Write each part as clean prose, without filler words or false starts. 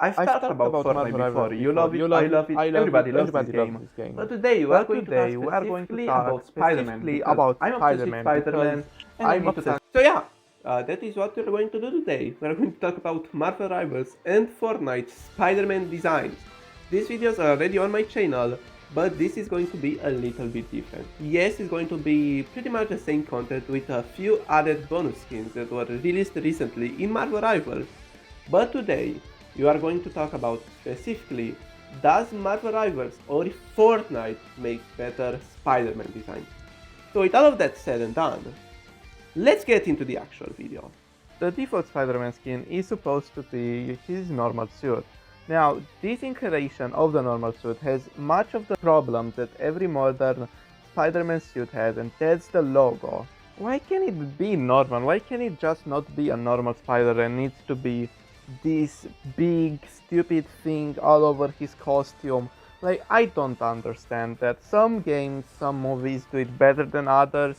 I've talked about Fortnite before. You love it, I love it, everybody loves this game. But today we are going to talk specifically about Spider-Man because I'm obsessed with Spider-Man and I need to talk. So yeah, that is what we're going to do today. We're going to talk about Marvel Rivals and Fortnite Spider-Man designs. These videos are already on my channel, but this is going to be a little bit different. Yes, it's going to be pretty much the same content with a few added bonus skins that were released recently in Marvel Rivals. But today, you are going to talk about specifically, does Marvel Rivals or Fortnite make better Spider-Man design? So with all of that said and done, let's get into the actual video. The default Spider-Man skin is supposed to be his normal suit. Now, this incarnation of the normal suit has much of the problems that every modern Spider-Man suit has, and that's the logo. Why can't it be normal? Why can't it just not be a normal spider and needs to be this big stupid thing all over his costume? Like, I don't understand that. Some games, some movies do it better than others.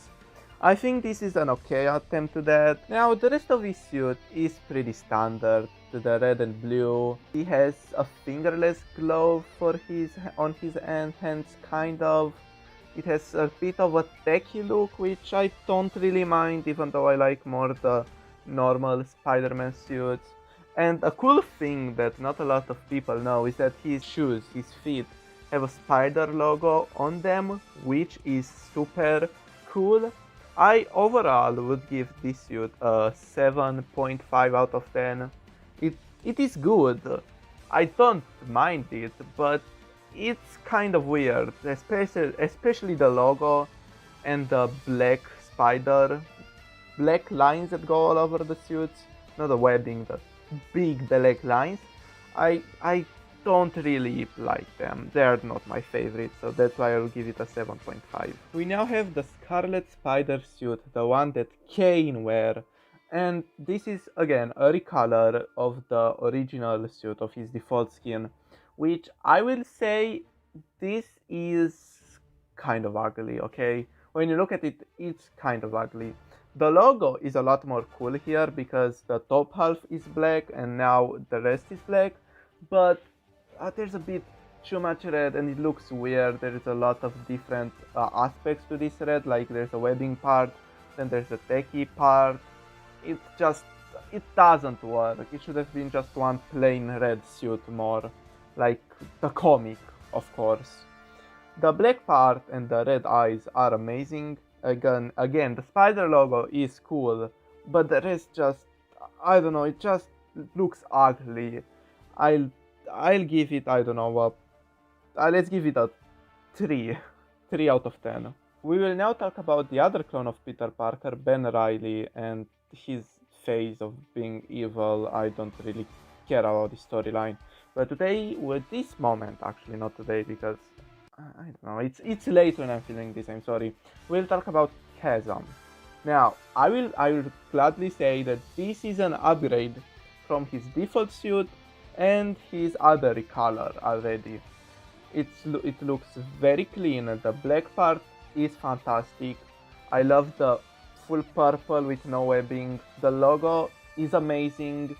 I think this is an okay attempt to that. Now, the rest of his suit is pretty standard. The red and blue. He has a fingerless glove on his hands, kind of. It has a bit of a techy look, which I don't really mind, even though I like more the normal Spider-Man suits. And a cool thing that not a lot of people know is that his shoes, his feet, have a spider logo on them, which is super cool. I overall would give this suit a 7.5 out of 10. It is good. I don't mind it, but it's kind of weird, especially the logo and the black lines that go all over the suits. Not the webbing, the big black lines. I don't really like them. They're not my favorite, so that's why I'll give it a 7.5. We now have the Scarlet Spider suit, the one that Kane wear. And this is again a recolor of the original suit of his default skin, which I will say this is kind of ugly, okay? When you look at it, it's kind of ugly. The logo is a lot more cool here because the top half is black and now the rest is black, but there's a bit too much red and it looks weird. There is a lot of different aspects to this red, like there's a webbing part, then there's a techie part. It doesn't work. It should have been just one plain red suit more, like the comic, of course. The black part and the red eyes are amazing. Again, the spider logo is cool, but the rest just, I don't know, it just looks ugly. I'll give it, I don't know, let's give it a 3 out of 10. We will now talk about the other clone of Peter Parker, Ben Reilly, and his phase of being evil. I don't really care about the storyline, but today, with this moment, actually not today because I don't know, it's late when I'm filming this, I'm sorry. We'll talk about Chasm. Now, I will gladly say that this is an upgrade from his default suit and his other recolor already. It looks very clean. The black part is fantastic. I love the full purple with no webbing. The logo is amazing,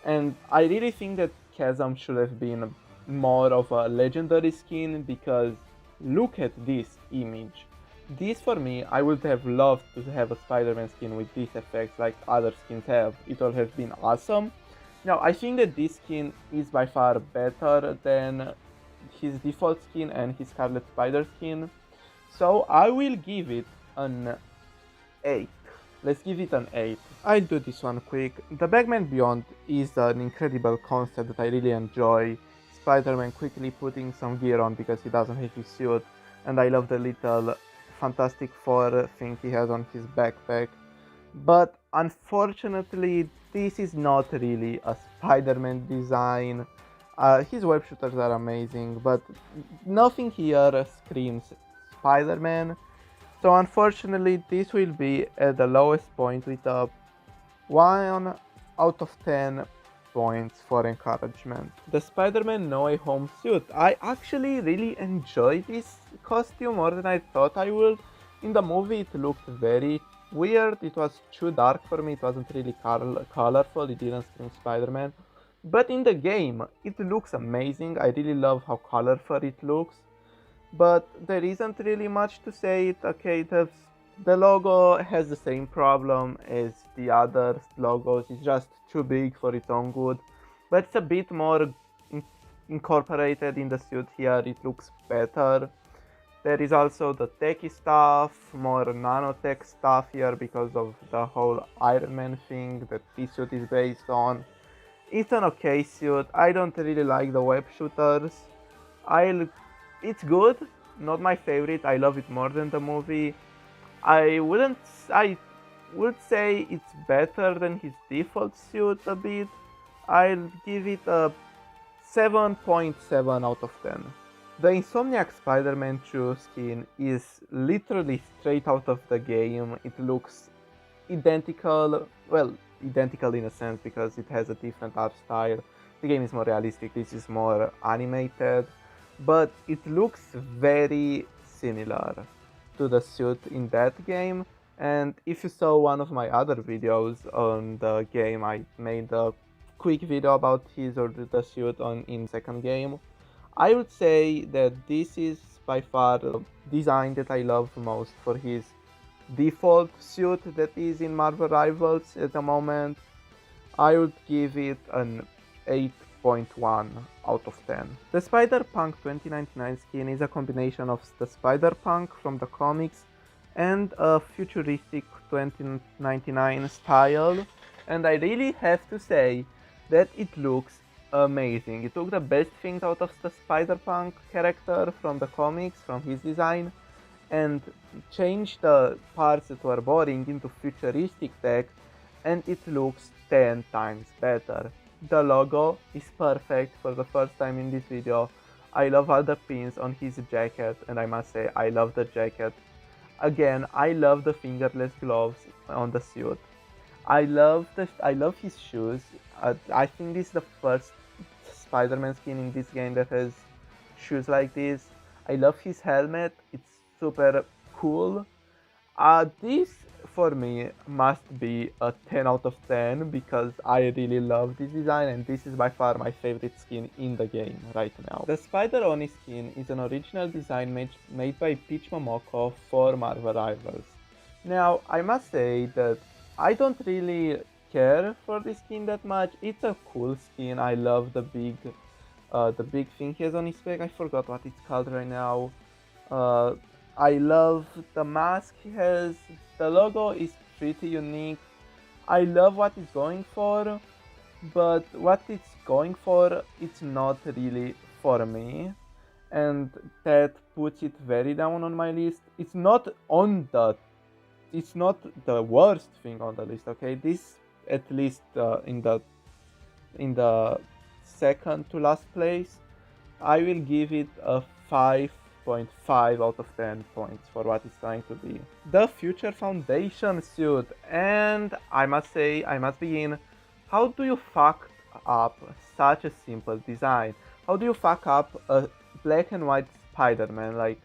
and I really think that Chasm should have been more of a legendary skin because look at this image. This, for me, I would have loved to have a Spider-Man skin with these effects like other skins have. It would have been awesome. Now, I think that this skin is by far better than his default skin and his Scarlet Spider skin. So I will give it an 8. Let's give it an 8. I'll do this one quick. The Batman Beyond is an incredible concept that I really enjoy. Spider-Man quickly putting some gear on because he doesn't have his suit. And I love the little Fantastic Four thing he has on his backpack. But unfortunately, this is not really a Spider-Man design. His web shooters are amazing, but nothing here screams Spider-Man. So unfortunately, this will be at the lowest point with a 1 out of 10 points for encouragement. The Spider-Man No Way Home suit. I actually really enjoy this costume more than I thought I would. In the movie, it looked very weird. It was too dark for me. It wasn't really colorful. It didn't scream Spider-Man. But in the game, it looks amazing. I really love how colorful it looks. But there isn't really much to say it. Okay, the logo has the same problem as the other logos. It's just too big for its own good. But it's a bit more incorporated in the suit here. It looks better. There is also the techie stuff, more nanotech stuff here because of the whole Iron Man thing that this suit is based on. It's an okay suit. I don't really like the web shooters. It's good, not my favorite. I love it more than the movie. I would say it's better than his default suit a bit. I'll give it a 7.7 out of 10. The Insomniac Spider-Man 2 skin is literally straight out of the game. It looks identical, well, identical in a sense because it has a different art style. The game is more realistic, this is more animated, but it looks very similar to the suit in that game. And if you saw one of my other videos on the game, I made a quick video about his or the suit in second game. I would say that this is by far the design that I love most for his default suit that is in Marvel Rivals at the moment. I would give it an 8.1 out of 10. The Spider-Punk 2099 skin is a combination of the Spider-Punk from the comics and a futuristic 2099 style, and I really have to say that it looks amazing. It took the best things out of the Spider-Punk character from the comics, from his design, and changed the parts that were boring into futuristic tech, and it looks 10 times better. The logo is perfect for the first time in this video. I love all the pins on his jacket, and I must say I love the jacket. Again, I love the fingerless gloves on the suit. I love his shoes. I think this is the first Spider-Man skin in this game that has shoes like this. I love his helmet. It's super cool. This for me must be a 10 out of 10 because I really love this design, and this is by far my favorite skin in the game right now. The Spider-Oni skin is an original design made by Peach Momoko for Marvel Rivals. Now, I must say that I don't really care for this skin that much. It's a cool skin. I love the big thing he has on his back. I forgot what it's called right now. I love the mask he has. The logo is pretty unique. I love what it's going for, but what it's going for, it's not really for me, and that puts it very down on my list. It's not the worst thing on the list, okay? This at least in the second to last place. I will give it a 5.5 out of 10 points for what it's trying to be. The Future Foundation suit, and I must begin. How do you fuck up such a simple design? How do you fuck up a black and white Spider-Man? Like,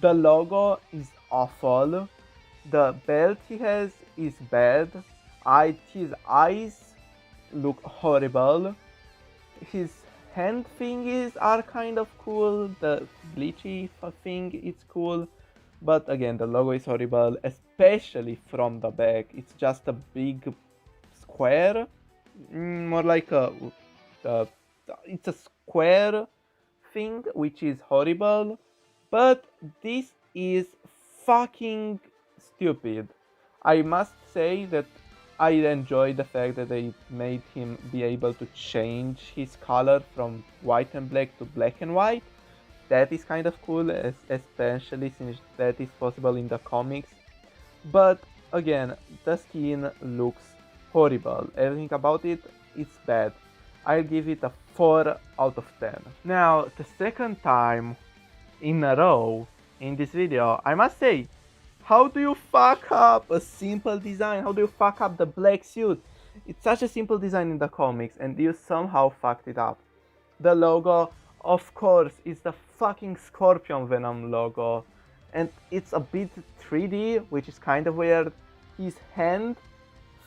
the logo is awful. The belt he has is bad. His eyes look horrible. His hand thingies are kind of cool. The glitchy thing is cool. But again, the logo is horrible, especially from the back. It's just a big square. More like it's a square thing, which is horrible. But this is fucking stupid. I must say that I enjoy the fact that they made him be able to change his color from white and black to black and white. That is kind of cool, especially since that is possible in the comics. But again, the skin looks horrible. Everything about it is bad. I'll give it a 4 out of 10. Now, the second time in a row in this video, I must say, how do you fuck up a simple design? How do you fuck up the black suit? It's such a simple design in the comics, and you somehow fucked it up. The logo, of course, is the fucking Scorpion Venom logo, and it's a bit 3D, which is kind of weird. His hand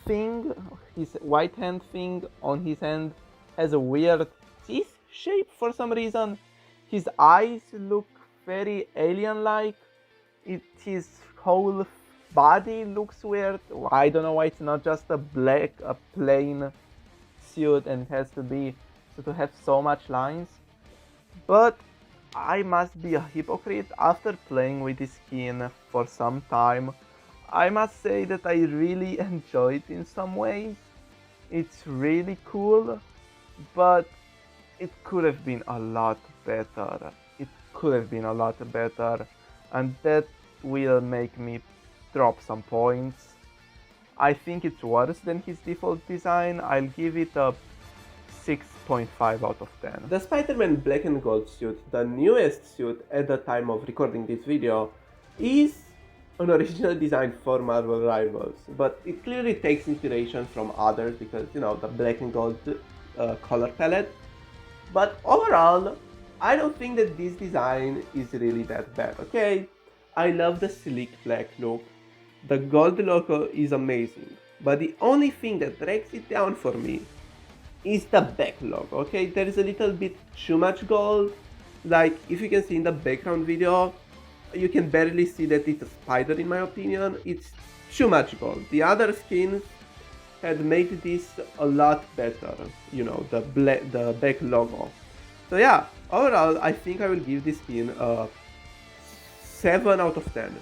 thing, his white hand thing on his hand has a weird teeth shape for some reason. His eyes look very alien-like. His whole body looks weird. I don't know why it's not just a plain suit and it has to have so much lines. But I must be a hypocrite. After playing with this skin for some time, I must say that I really enjoy it in some ways. It's really cool, but it could have been a lot better. It could have been a lot better, and that will make me drop some points. I think it's worse than his default design. I'll give it a 6.5 out of 10. The Spider-Man Black and Gold suit, the newest suit at the time of recording this video, is an original design for Marvel Rivals, but it clearly takes inspiration from others because, you know, the black and gold color palette. But overall, I don't think that this design is really that bad, okay? I love the sleek black look. The gold logo is amazing, but the only thing that drags it down for me is the back logo, okay? There is a little bit too much gold. Like, if you can see in the background video, you can barely see that it's a spider in my opinion. It's too much gold. The other skins had made this a lot better, you know, the back logo. So yeah, overall I think I will give this skin a 7 out of 10.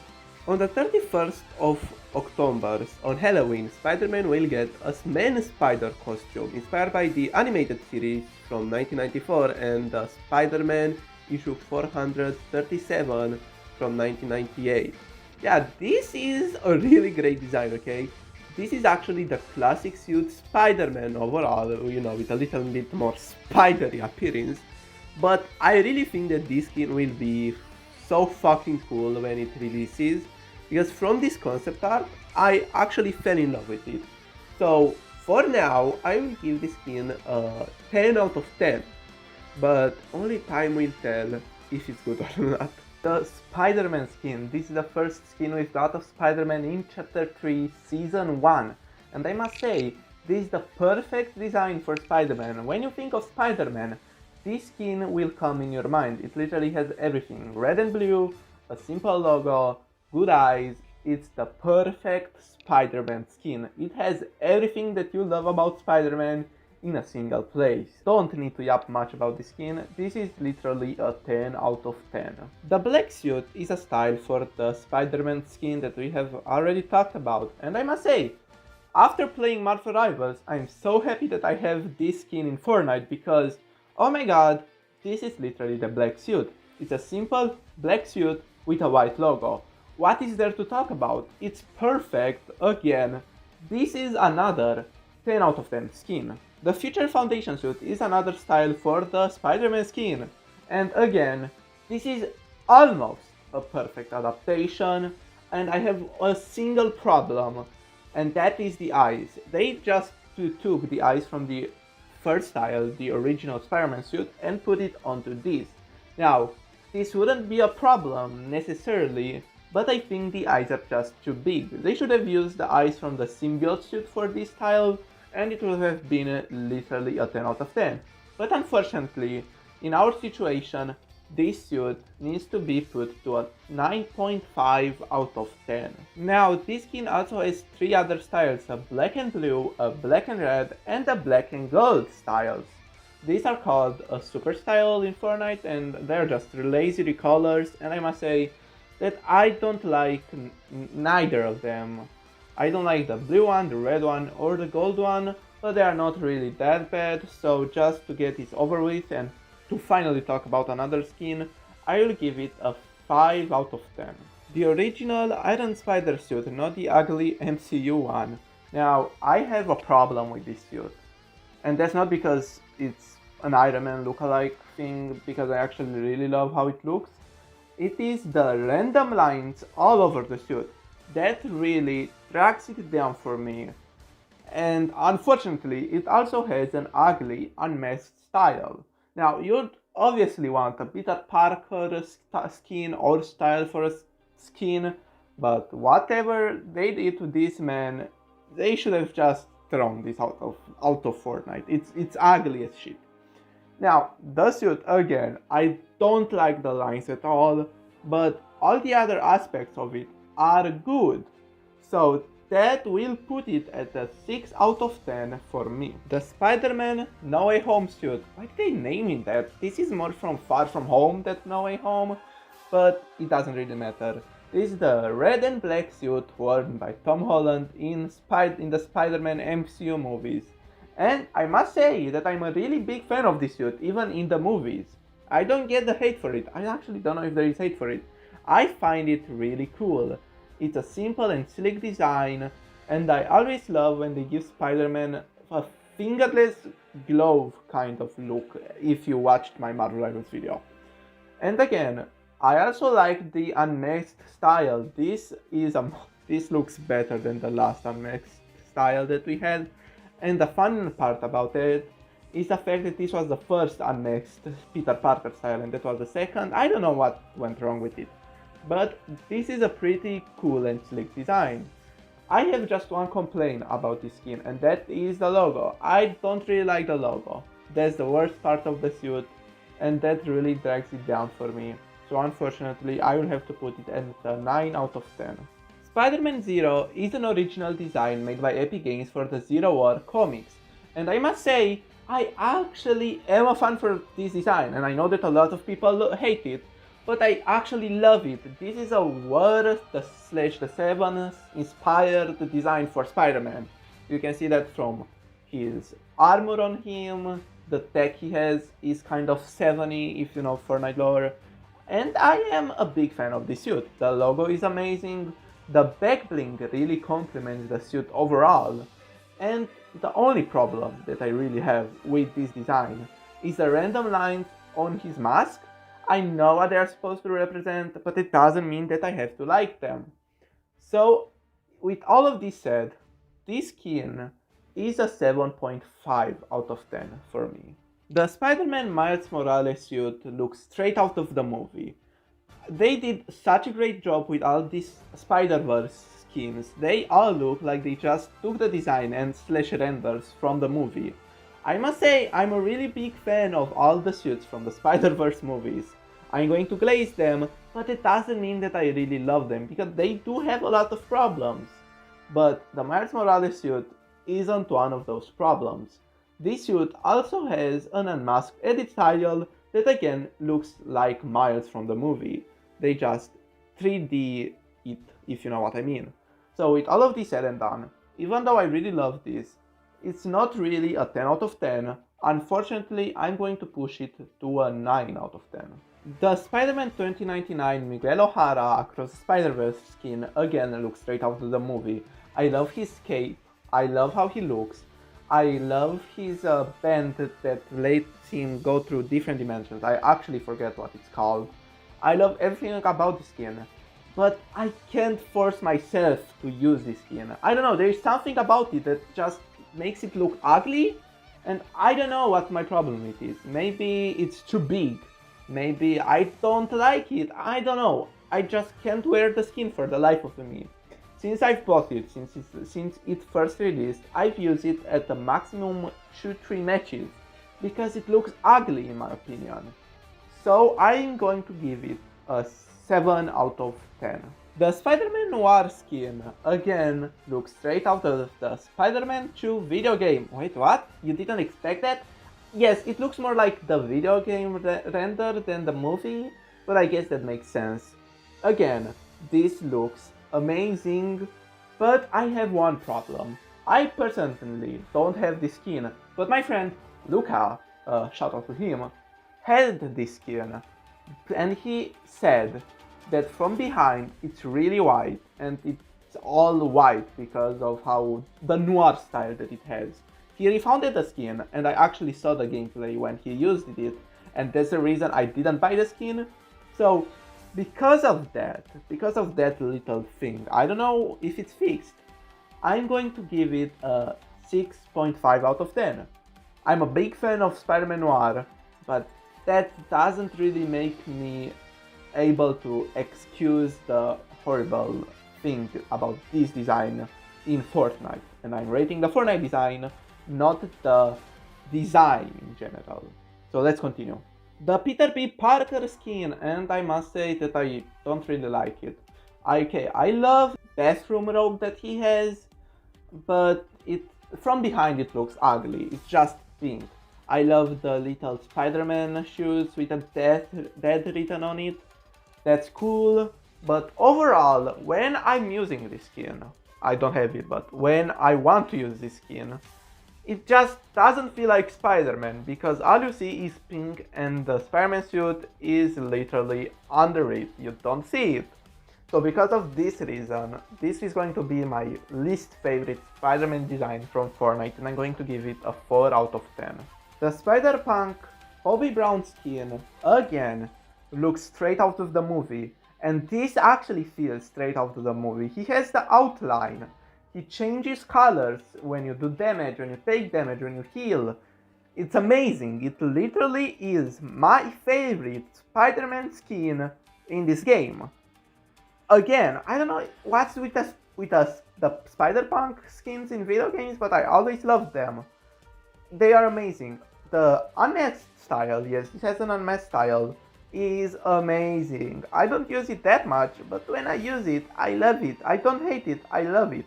On the 31st of October, on Halloween, Spider-Man will get a man spider costume inspired by the animated series from 1994 and the Spider-Man issue 437 from 1998. Yeah, this is a really great design, okay? This is actually the classic suit Spider-Man overall, you know, with a little bit more spidery appearance. But I really think that this skin will be so fucking cool when it releases, because from this concept art, I actually fell in love with it. So for now, I will give this skin a 10 out of 10, but only time will tell if it's good or not. The Spider-Man skin. This is the first skin we've got of Spider-Man in Chapter 3, Season 1. And I must say, this is the perfect design for Spider-Man. When you think of Spider-Man, this skin will come in your mind. It literally has everything. Red and blue, a simple logo, good eyes. It's the perfect Spider-Man skin. It has everything that you love about Spider-Man in a single place. Don't need to yap much about the skin. This is literally a 10 out of 10. The black suit is a style for the Spider-Man skin that we have already talked about. And I must say, after playing Marvel Rivals, I'm so happy that I have this skin in Fortnite because, oh my god, this is literally the black suit. It's a simple black suit with a white logo. What is there to talk about? It's perfect. Again, this is another 10 out of 10 skin. The Future Foundation suit is another style for the Spider-Man skin. And again, this is almost a perfect adaptation. And I have a single problem, and that is the eyes. They just took the eyes from the first style, the original Spider-Man suit, and put it onto this. Now, this wouldn't be a problem necessarily, but I think the eyes are just too big. They should have used the eyes from the symbiote suit for this style, and it would have been literally a 10 out of 10. But unfortunately, in our situation, this suit needs to be put to a 9.5 out of 10. Now, this skin also has 3 other styles, a black and blue, a black and red, and a black and gold styles. These are called a super style in Fortnite, and they're just lazy recolors, and I must say that I don't like neither of them. I don't like the blue one, the red one, or the gold one, but they are not really that bad, so just to get this over with and to finally talk about another skin, I will give it a 5 out of 10. The original Iron Spider suit, not the ugly MCU one. Now, I have a problem with this suit, and that's not because it's an Iron Man lookalike thing, because I actually really love how it looks. It is the random lines all over the suit that really drags it down for me. And unfortunately, it also has an ugly, unmasked style. Now, you'd obviously want a Peter Parker skin or style for a skin, but whatever they did to this man, they should have just thrown this out of Fortnite. It's ugly as shit. Now, the suit, again, I don't like the lines at all, but all the other aspects of it are good. So that will put it at a 6 out of 10 for me. The Spider-Man No Way Home suit, why did they name it that? This is more from Far From Home than No Way Home, but it doesn't really matter. This is the red and black suit worn by Tom Holland in the Spider-Man MCU movies. And I must say that I'm a really big fan of this suit, even in the movies. I don't get the hate for it. I actually don't know if there is hate for it. I find it really cool. It's a simple and sleek design, and I always love when they give Spider-Man a fingerless glove kind of look, if you watched my Marvel Rivals video. And again, I also like the unmasked style. This looks better than the last unmasked style that we had. And the fun part about it is the fact that this was the first unmasked Peter Parker style and that was the second. I don't know what went wrong with it. But this is a pretty cool and slick design. I have just one complaint about this skin, and that is the logo. I don't really like the logo. That's the worst part of the suit, and that really drags it down for me. So unfortunately, I will have to put it at a 9 out of 10. Spider-Man Zero is an original design made by Epic Games for the Zero War comics. And I must say, I actually am a fan for this design, and I know that a lot of people hate it, but I actually love it. This is a World / the 7 inspired design for Spider-Man. You can see that from his armor on him, the tech he has is kind of 7-y if you know Fortnite lore. And I am a big fan of this suit. The logo is amazing, the back bling really complements the suit overall. And the only problem that I really have with this design is the random lines on his mask. I know what they are supposed to represent, but it doesn't mean that I have to like them. So, with all of this said, this skin is a 7.5 out of 10 for me. The Spider-Man Miles Morales suit looks straight out of the movie. They did such a great job with all these Spider-Verse skins. They all look like they just took the design and slash renders from the movie. I must say, I'm a really big fan of all the suits from the Spider-Verse movies. I'm going to glaze them, but it doesn't mean that I really love them, because they do have a lot of problems. But the Miles Morales suit isn't one of those problems. This suit also has an unmasked edit style that again looks like Miles from the movie. They just 3D it, if you know what I mean. So with all of this said and done, even though I really love this, it's not really a 10 out of 10. Unfortunately, I'm going to push it to a 9 out of 10. The Spider-Man 2099 Miguel O'Hara Across the Spider-Verse skin again looks straight out of the movie. I love his cape, I love how he looks, I love his band that lets him go through different dimensions. I actually forget what it's called. I love everything about the skin, but I can't force myself to use this skin. I don't know, there is something about it that just makes it look ugly, and I don't know what my problem with it is. Maybe it's too big. Maybe I don't like it, I don't know. I just can't wear the skin for the life of me. Since I've bought it, since it first released, I've used it at the maximum shoot 3 matches, because it looks ugly in my opinion. So I'm going to give it a 7 out of 10. The Spider-Man Noir skin, again, looks straight out of the Spider-Man 2 video game. Wait, what? You didn't expect that? Yes, it looks more like the video game render than the movie, but I guess that makes sense. Again, this looks amazing, but I have one problem. I personally don't have this skin, but my friend Luca, shout out to him, had this skin, and he said that from behind it's really white, and it's all white because of how the noir style that it has. He refounded the skin, and I actually saw the gameplay when he used it, and that's the reason I didn't buy the skin. So because of that little thing, I don't know if it's fixed, I'm going to give it a 6.5 out of 10. I'm a big fan of Spider-Man Noir, but that doesn't really make me able to excuse the horrible thing about this design in Fortnite. and I'm rating the Fortnite design, not the design in general. So let's continue. The Peter P. Parker skin, and I must say that I don't really like it. Okay, I love bathroom robe that he has, but from behind it looks ugly. It's just pink. I love the little Spider-Man shoes with a death written on it. That's cool, but overall, when I'm using this skin, I don't have it, but when I want to use this skin, it just doesn't feel like Spider-Man, because all you see is pink and the Spider-Man suit is literally under it. You don't see it. So because of this reason, this is going to be my least favorite Spider-Man design from Fortnite, and I'm going to give it a 4 out of 10. The Spider-Punk Bobby Brown skin, again, looks straight out of the movie, and this actually feels straight out of the movie. He has the outline. He changes colors when you do damage, when you take damage, when you heal. It's amazing. It literally is my favorite Spider-Man skin in this game. Again, I don't know what's with the Spider-Punk skins in video games, but I always love them. They are amazing. The unmasked style, yes, it has an unmasked style, is amazing. I don't use it that much, but when I use it, I love it. I don't hate it, I love it.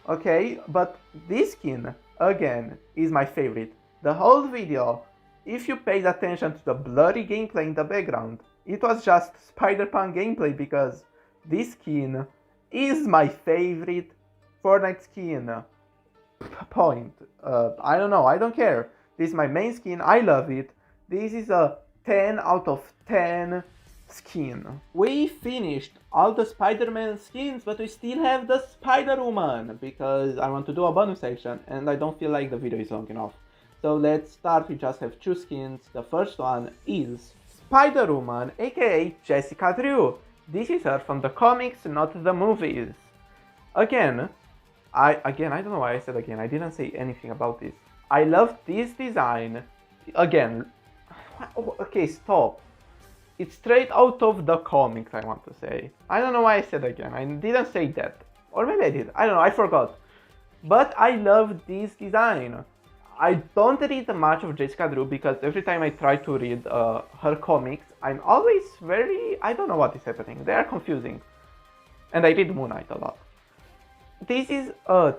Okay, but this skin, again, is my favorite. The whole video, if you paid attention to the blurry gameplay in the background, it was just Spider-Punk gameplay, because this skin is my favorite Fortnite skin. Point. I don't know, I don't care. This is my main skin, I love it. This is a 10 out of 10 skin. We finished all the Spider-Man skins, but we still have the Spider-Woman, because I want to do a bonus section and I don't feel like the video is long enough. So let's start. We just have 2 skins. The first one is Spider-Woman, aka Jessica Drew. This is her from the comics, not the movies. Again, I don't know why I said again. I didn't say anything about this. I love this design. Again, okay, stop. It's straight out of the comics, I want to say. I don't know why I said again. I didn't say that. Or maybe I did. I don't know, I forgot. But I love this design. I don't read much of Jessica Drew, because every time I try to read her comics, I'm always I don't know what is happening. They are confusing. And I read Moon Knight a lot. This is a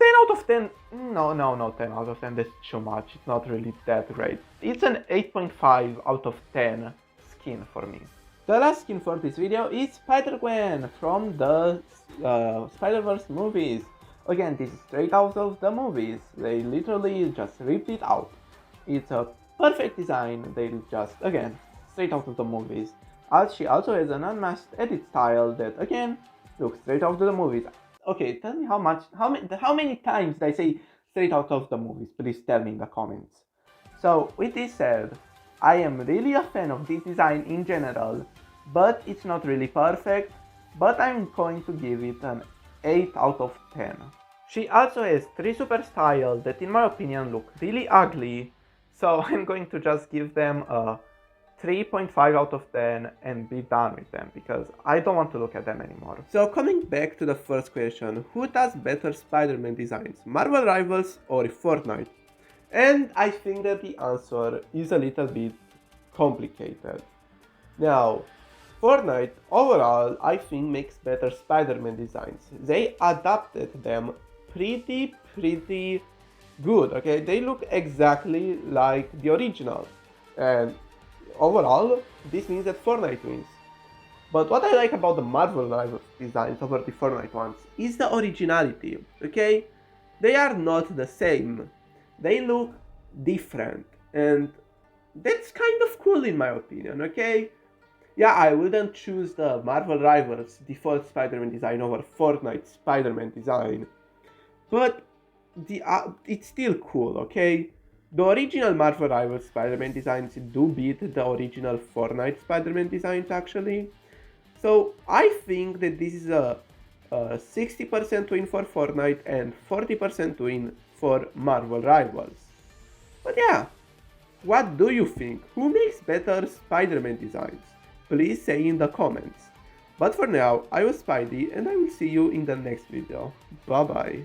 10 out of 10. No, 10 out of 10, that's too much. It's not really that great. It's an 8.5 out of 10 skin for me. The last skin for this video is Spider-Gwen from the Spider-Verse movies. Again, this is straight out of the movies. They literally just ripped it out. It's a perfect design. They just, again, straight out of the movies. She also has an unmasked edit style that, again, looks straight out of the movies. Okay, tell me how many times did I say straight out of the movies? Please tell me in the comments. So, with this said, I am really a fan of this design in general, but it's not really perfect, but I'm going to give it an 8 out of 10. She also has 3 super styles that in my opinion look really ugly, so I'm going to just give them a 3.5 out of 10 and be done with them, because I don't want to look at them anymore. So coming back to the first question, who does better Spider-Man designs, Marvel Rivals or Fortnite? And I think that the answer is a little bit complicated. Now, Fortnite overall I think makes better Spider-Man designs. They adapted them pretty good, okay? They look exactly like the original. And overall, this means that Fortnite wins. But what I like about the Marvel Rivals designs over the Fortnite ones is the originality, okay? They are not the same. They look different, and that's kind of cool in my opinion, okay? Yeah, I wouldn't choose the Marvel Rivals default Spider-Man design over Fortnite Spider-Man design, but it's still cool, okay? The original Marvel Rivals Spider-Man designs do beat the original Fortnite Spider-Man designs actually. So I think that this is a 60% win for Fortnite and 40% win for Marvel Rivals. But yeah, what do you think? Who makes better Spider-Man designs? Please say in the comments. But for now, I was Spidey and I will see you in the next video. Bye bye.